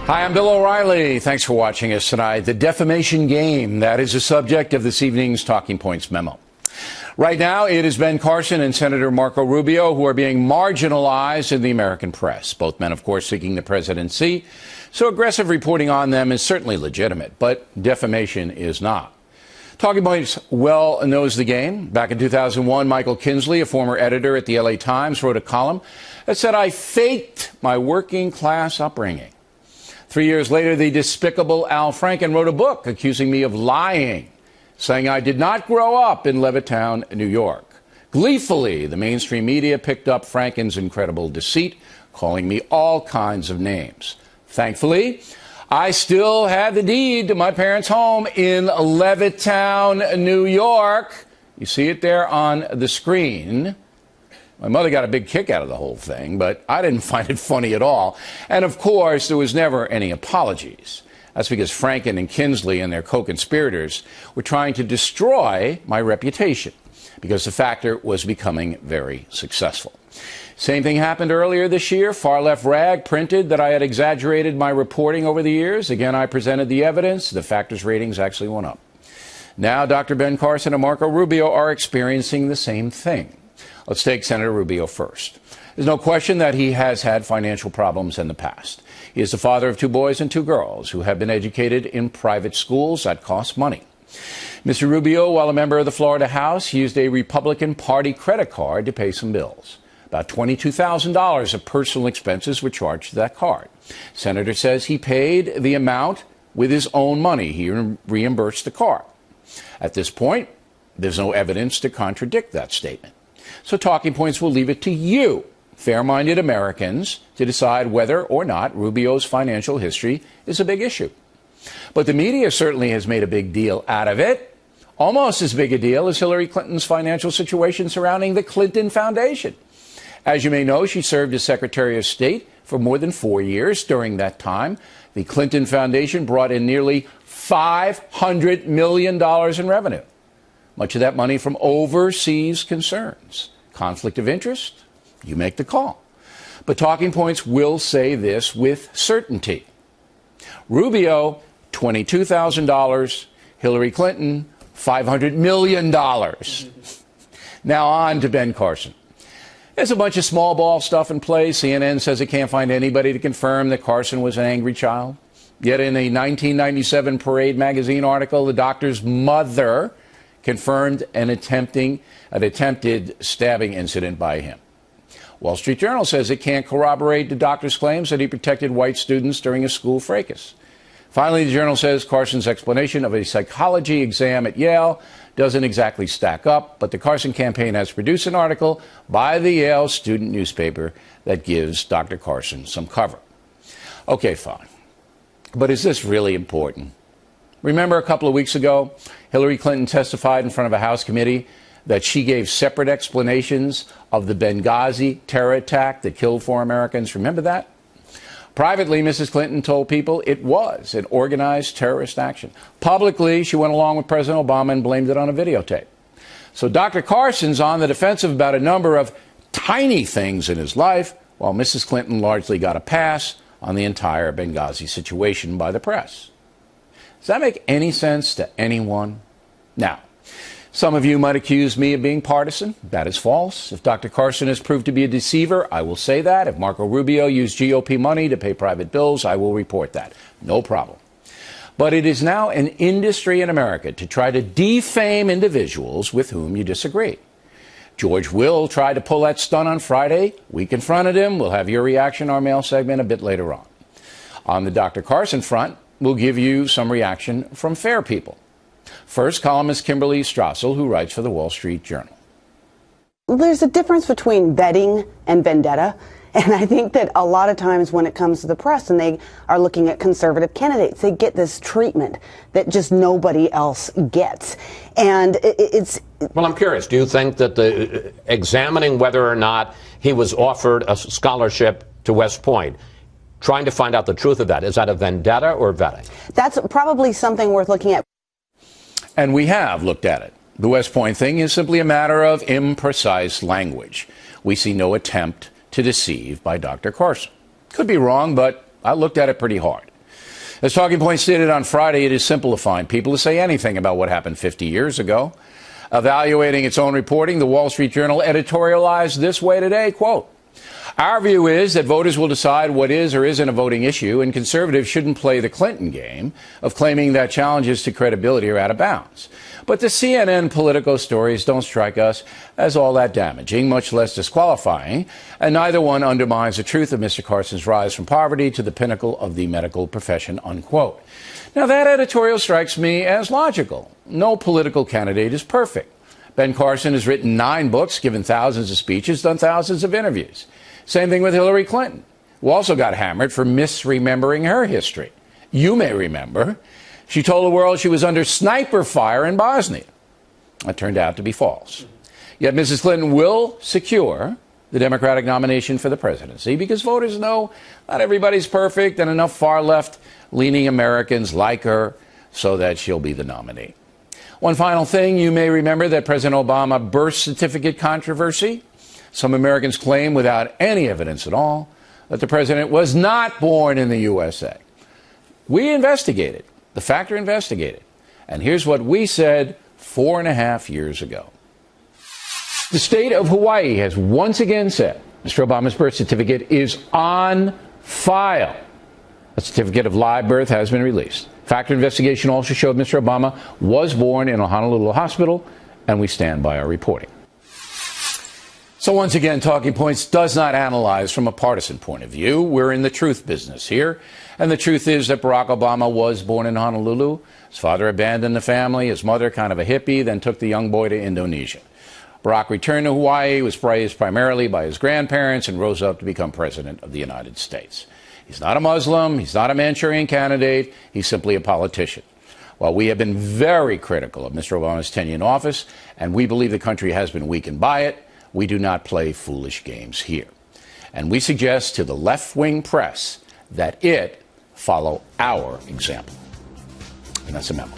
Hi, I'm Bill O'Reilly. Thanks for watching us tonight. The defamation game, that is the subject of this evening's Talking Points memo. Right now, it is Ben Carson and Senator Marco Rubio who are being marginalized in the American press. Both men, of course, seeking the presidency. So aggressive reporting on them is certainly legitimate, but defamation is not. Talking Points well knows the game. Back in 2001, Michael Kinsley, a former editor at the LA Times, wrote a column that said, "I faked my working class upbringing." 3 years later, the despicable Al Franken wrote a book accusing me of lying, saying I did not grow up in Levittown, New York. Gleefully, the mainstream media picked up Franken's incredible deceit, calling me all kinds of names. Thankfully, I still had the deed to my parents' home in Levittown, New York. You see it there on the screen. My mother got a big kick out of the whole thing, but I didn't find it funny at all. And of course, there was never any apologies. That's because Franken and Kinsley and their co-conspirators were trying to destroy my reputation because the Factor was becoming very successful. Same thing happened earlier this year. Far-left rag printed that I had exaggerated my reporting over the years. Again, I presented the evidence. The Factor's ratings actually went up. Now, Dr. Ben Carson and Marco Rubio are experiencing the same thing. Let's take Senator Rubio first. There's no question that he has had financial problems in the past. He is the father of 2 boys and 2 girls who have been educated in private schools that cost money. Mr. Rubio, while a member of the Florida House, used a Republican Party credit card to pay some bills. About $22,000 of personal expenses were charged to that card. Senator says he paid the amount with his own money. He reimbursed the card. At this point, there's no evidence to contradict that statement. So Talking Points will leave it to you, fair-minded Americans, to decide whether or not Rubio's financial history is a big issue. But the media certainly has made a big deal out of it, almost as big a deal as Hillary Clinton's financial situation surrounding the Clinton Foundation. As you may know, she served as Secretary of State for more than 4 years. During that time, the Clinton Foundation brought in nearly $500 million in revenue. Much of that money from overseas concerns. Conflict of interest? You make the call. But Talking Points will say this with certainty. Rubio, $22,000. Hillary Clinton, $500 million. Now on to Ben Carson. There's a bunch of small ball stuff in play. CNN says it can't find anybody to confirm that Carson was an angry child. Yet in a 1997 Parade magazine article, the doctor's mother confirmed an attempted stabbing incident by him. Wall Street Journal says it can't corroborate the doctor's claims that he protected white students during a school fracas. Finally, the Journal says Carson's explanation of a psychology exam at Yale doesn't exactly stack up, but the Carson campaign has produced an article by the Yale student newspaper that gives Dr. Carson some cover. Okay, fine. But is this really important? Remember a couple of weeks ago, Hillary Clinton testified in front of a House committee that she gave separate explanations of the Benghazi terror attack that killed 4 Americans. Remember that? Privately, Mrs. Clinton told people it was an organized terrorist action. Publicly, she went along with President Obama and blamed it on a videotape. So Dr. Carson's on the defensive about a number of tiny things in his life, while Mrs. Clinton largely got a pass on the entire Benghazi situation by the press. Does that make any sense to anyone? Now, some of you might accuse me of being partisan. That is false. If Dr. Carson is proved to be a deceiver, I will say that. If Marco Rubio used GOP money to pay private bills, I will report that. No problem. But it is now an industry in America to try to defame individuals with whom you disagree. George Will tried to pull that stunt on Friday. We confronted him. We'll have your reaction in our mail segment a bit later on. On the Dr. Carson front, we'll give you some reaction from fair people. First, columnist Kimberly Strassel, who writes for the Wall Street Journal. There's a difference between vetting and vendetta. And I think that a lot of times when it comes to the press and they are looking at conservative candidates, they get this treatment that just nobody else gets. And it's... Well, I'm curious. Do you think that examining whether or not he was offered a scholarship to West Point, trying to find out the truth of that, is that a vendetta or vetting? That's probably something worth looking at. And we have looked at it. The West Point thing is simply a matter of imprecise language. We see no attempt to deceive by Dr. Carson. Could be wrong, but I looked at it pretty hard. As Talking Points stated on Friday, it is simple to find people to say anything about what happened 50 years ago. Evaluating its own reporting, the Wall Street Journal editorialized this way today, quote, "Our view is that voters will decide what is or isn't a voting issue, and conservatives shouldn't play the Clinton game of claiming that challenges to credibility are out of bounds. But the CNN Politico stories don't strike us as all that damaging, much less disqualifying, and neither one undermines the truth of Mr. Carson's rise from poverty to the pinnacle of the medical profession," unquote. Now, that editorial strikes me as logical. No political candidate is perfect. Ben Carson has written 9 books, given thousands of speeches, done thousands of interviews. Same thing with Hillary Clinton, who also got hammered for misremembering her history. You may remember, she told the world she was under sniper fire in Bosnia. That turned out to be false. Yet Mrs. Clinton will secure the Democratic nomination for the presidency because voters know not everybody's perfect and enough far-left-leaning Americans like her so that she'll be the nominee. One final thing, you may remember that President Obama birth certificate controversy. Some Americans claim without any evidence at all that the president was not born in the USA. We investigated. The Factor investigated. And here's what we said 4.5 years ago. The state of Hawaii has once again said Mr. Obama's birth certificate is on file. A certificate of live birth has been released. Factor investigation also showed Mr. Obama was born in a Honolulu hospital, and we stand by our reporting. So once again, Talking Points does not analyze from a partisan point of view. We're in the truth business here. And the truth is that Barack Obama was born in Honolulu. His father abandoned the family. His mother, kind of a hippie, then took the young boy to Indonesia. Barack returned to Hawaii, was raised primarily by his grandparents, and rose up to become president of the United States. He's not a Muslim. He's not a Manchurian candidate. He's simply a politician. While we have been very critical of Mr. Obama's tenure in office, and we believe the country has been weakened by it, we do not play foolish games here. And we suggest to the left-wing press that it follow our example. And that's a memo.